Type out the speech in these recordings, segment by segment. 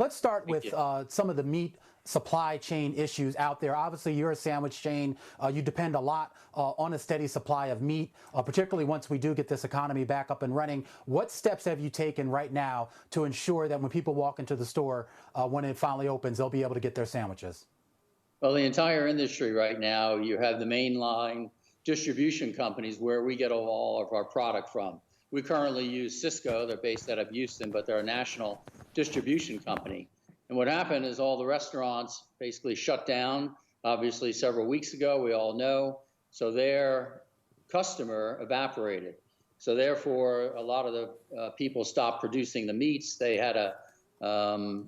Let's start Thank with you. some of the meat supply chain issues out there. Obviously, you're a sandwich chain. You depend a lot on a steady supply of meat, particularly once we do get this economy back up and running. What steps have you taken right now to ensure that when people walk into the store, when it finally opens, they'll be able to get their sandwiches? Well, the entire industry right now, you have the mainline distribution companies where we get all of our product from. We currently use Cisco. They're based out of Houston, but they're a national distribution company. And what happened is all the restaurants basically shut down, obviously, several weeks ago, we all know. So their customer evaporated. So therefore, a lot of the people stopped producing the meats. They had to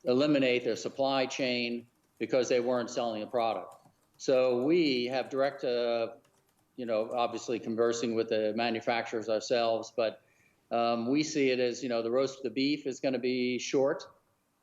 eliminate their supply chain because they weren't selling the product. So we have direct, obviously conversing with the manufacturers ourselves, but we see it as, the roast of the beef is going to be short.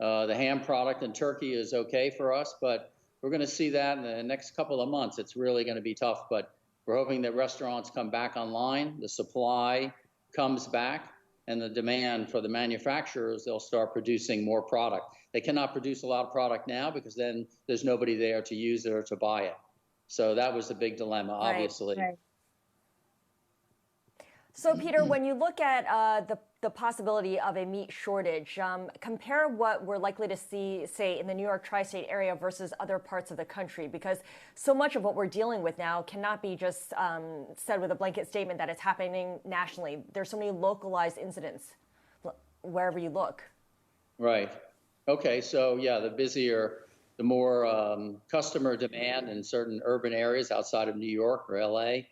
The ham product and turkey is okay for us, but we're going to see that in the next couple of months. It's really going to be tough, but we're hoping that restaurants come back online, the supply comes back, and the demand for the manufacturers, they'll start producing more product. They cannot produce a lot of product now because then there's nobody there to use it or to buy it. So that was the big dilemma, obviously. Right. So, Peter, when you look at the possibility of a meat shortage, compare what we're likely to see, say, in the New York tri-state area versus other parts of the country, because so much of what we're dealing with now cannot be just said with a blanket statement that it's happening nationally. There's so many localized incidents wherever you look. Right. Okay. So, yeah, the more customer demand in certain urban areas outside of New York or LA,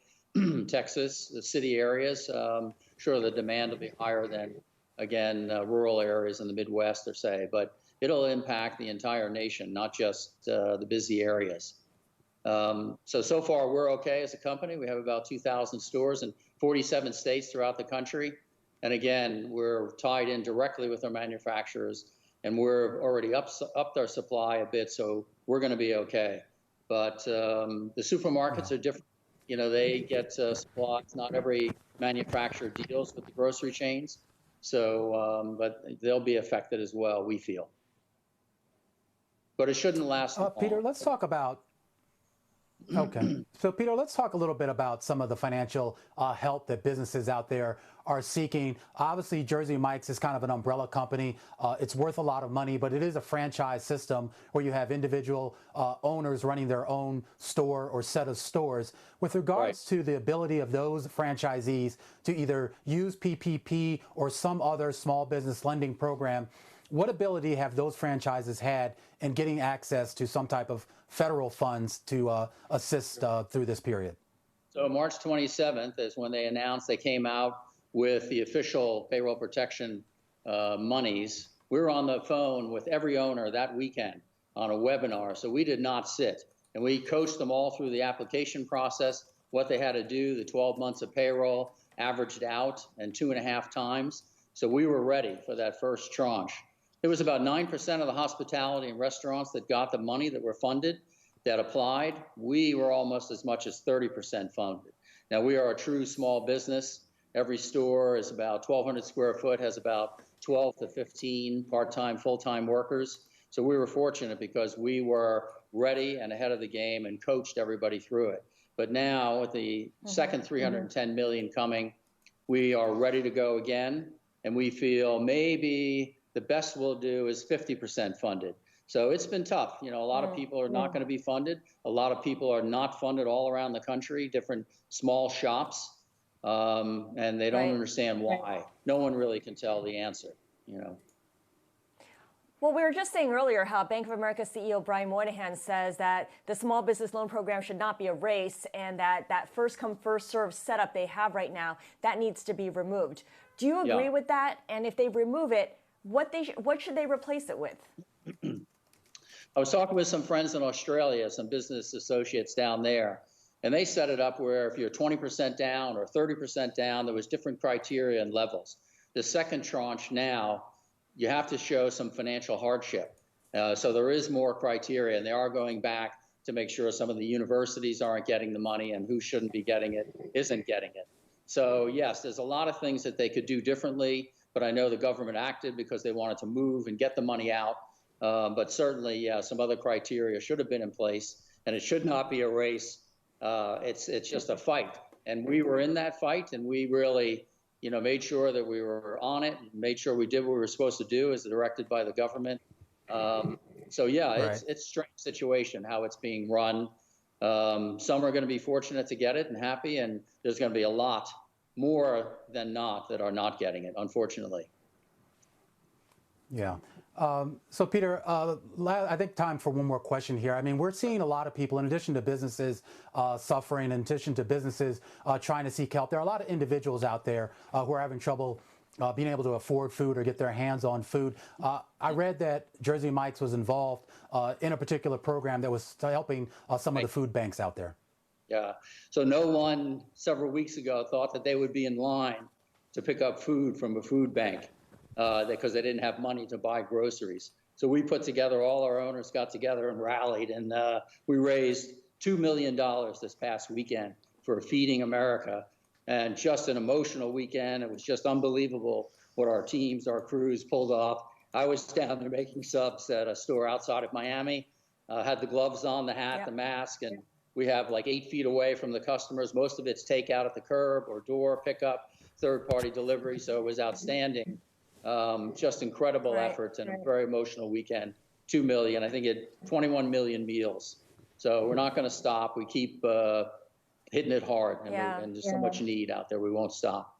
Texas, the city areas, sure, the demand will be higher than, again, rural areas in the Midwest, or say, but it'll impact the entire nation, not just the busy areas. So far, we're okay as a company. We have about 2,000 stores in 47 states throughout the country. And again, we're tied in directly with our manufacturers, and we're already upped our supply a bit, so we're going to be okay. But the supermarkets are different. They get supplies. Not every manufacturer deals with the grocery chains. So, but they'll be affected as well, we feel. But it shouldn't last long. Peter, let's talk about Okay. So, Peter, let's talk a little bit about some of the financial help that businesses out there are seeking. Obviously, Jersey Mike's is kind of an umbrella company. It's worth a lot of money, but it is a franchise system where you have individual owners running their own store or set of stores. With regards to the ability of those franchisees to either use PPP or some other small business lending program, what ability have those franchises had in getting access to some type of federal funds to assist through this period? So March 27th is when they announced they came out with the official payroll protection monies. We were on the phone with every owner that weekend on a webinar, so we did not sit. And we coached them all through the application process, what they had to do, the 12 months of payroll averaged out and 2.5 times. So we were ready for that first tranche. It was about 9% of the hospitality and restaurants that got the money that were funded, that applied. We were almost as much as 30% funded. Now, we are a true small business. Every store is about 1,200 square foot, has about 12 to 15 part-time, full-time workers. So we were fortunate because we were ready and ahead of the game and coached everybody through it. But now with the second 310 million coming, we are ready to go again. And we feel maybe the best we'll do is 50% funded. So it's been tough. A lot of people are not going to be funded. A lot of people are not funded all around the country, different small shops, and they don't understand why. No one really can tell the answer, Well, we were just saying earlier how Bank of America CEO Brian Moynihan says that the small business loan program should not be a race, and that first come, first serve setup they have right now, that needs to be removed. Do you agree with that? And if they remove it, what should they replace it with? I was talking with some friends in Australia, some business associates down there, and they set it up where if you're 20% down or 30% down, there was different criteria and levels. The second tranche now, you have to show some financial hardship. So there is more criteria, and they are going back to make sure some of the universities aren't getting the money, and who shouldn't be getting it isn't getting it. So yes, there's a lot of things that they could do differently. but I know the government acted because they wanted to move and get the money out. But certainly, yeah, some other criteria should have been in place, and it should not be a race. It's just a fight, and we were in that fight, and we really, made sure that we were on it, and made sure we did what we were supposed to do as directed by the government. So yeah, Right. it's a strange situation how it's being run. Some are going to be fortunate to get it and happy, and there's going to be a lot more than not that are not getting it, unfortunately. Yeah. So, Peter, I think time for one more question here. I mean, we're seeing a lot of people, in addition to businesses suffering, in addition to businesses trying to seek help, there are a lot of individuals out there who are having trouble being able to afford food or get their hands on food. I read that Jersey Mike's was involved in a particular program that was helping some of the food banks out there. Yeah. So no one several weeks ago thought that they would be in line to pick up food from a food bank because they didn't have money to buy groceries. So we put together, all our owners got together and rallied, and we raised $2 million this past weekend for Feeding America. And just an emotional weekend. It was just unbelievable what our teams, our crews pulled off. I was down there making subs at a store outside of Miami, had the gloves on, the hat, the mask, and we have like 8 feet away from the customers. Most of it's takeout at the curb or door pickup, third-party delivery, so it was outstanding. Just incredible efforts and a very emotional weekend. 2 million, I think 21 million meals. So we're not going to stop. We keep hitting it hard, and there's so much need out there. We won't stop.